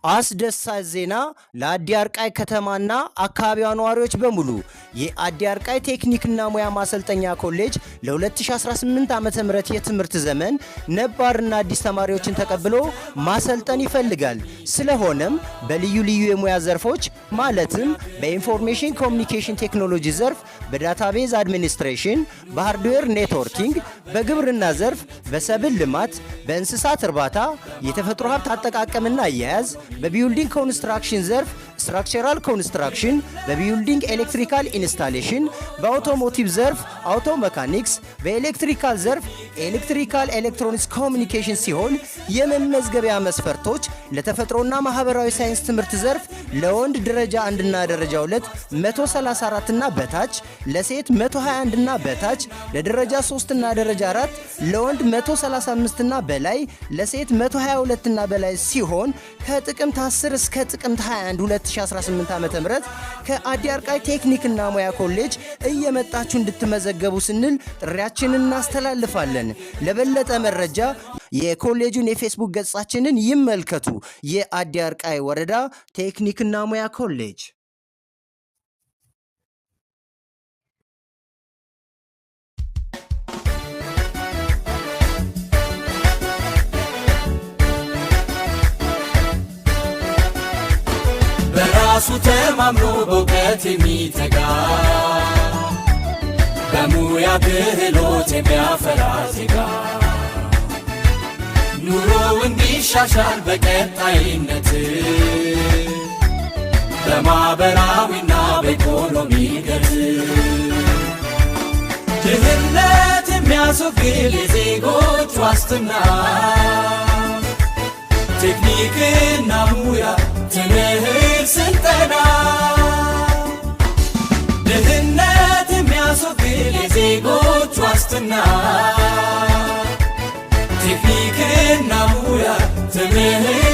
አስደሳች ዜና ለአዲ አርቃይ ከተማና አካባቢዋ ነዋሪዎች በሙሉ የአዲ አርቃይ ቴክኒክና ሙያ ማሰልጠኛ ኮሌጅ ለ2018 ዓ.ም የትምህርት ዘመን ነባርና አዲስ ተማሪዎችን ተቀብሎ ማሰልጠን ይፈልጋል። ስለሆነም በልዩ ልዩ የሙያ ዘርፎች ማለትም በኢንፎርሜሽን ኮሚኒኬሽን ቴክኖሎጂ ዘርፍ፣ በዳታቤዝ አድሚኒስትሬሽን፣ በሃርድዌር ኔትወርኪንግ፣ በግብርና ዘርፍ፣ በሰብል ልማት፣ በእንስሳት እርባታ፣ የተፈጥሮ ሀብት አጠቃቀምና አያያዝ፣ በቢልዲንግ ኮንስትራክሽን ዘርፍ ስትራክቸራል ኮንስትራክሽን፣ በቢልዲንግ ኤሌክትሪካል ኢንስታሌሽን፣ በአውቶሞቲቭ ዘርፍ አውቶ መካኒክስ፣ በኤሌክትሪካል ዘርፍ ኤሌክትሪካል ኤሌክትሮኒክስ ኮሚኒኬሽን ሲሆን የመመዝገቢያ መስፈርቶች ለተፈጥሮና ማህበራዊ ሳይንስ ትምህርት ዘርፍ ለወንድ ደረጃ 1 እና ደረጃ 2 134 እና በታች፣ ለሴት 121 እና በታች፣ ለደረጃ 3 እና ደረጃ 4 ለወንድ 135 እና በላይ፣ ለሴት 122 እና በላይ ሲሆን ከጥቅምት 10 እስከ ጥቅምት 21 2018 ዓ.ም ከአዲ አርቃይ ቴክኒክና ሙያ ኮሌጅ እየመጣችሁ እንድትመዘገቡ ስንል ጥሪያችንን እናስተላልፋለን። ለበለጠ መረጃ የኮሌጁን የፌስቡክ ገጻችንን ይመልከቱ። የአዲ አርቃይ ወረዳ ቴክኒክና ሙያ ኮሌጅ። በራሱ ተማምኖ በእውቀት የሚተጋ በሙያ ክህሎት የሚያፈራ ዜጋ ኑሮው እንዲሻሻል በቀጣይነት በማህበራዊና በኢኮኖሚ ገዝ ድህነት የሚያስወግድ የዜጎች ዋስትና ቴክኒክና ሙያ ትምህርት ስልጠና ድህነት የሚያስወግድ የዜጎች ዋስትና ቴክኒክና ሙያ ትምህርት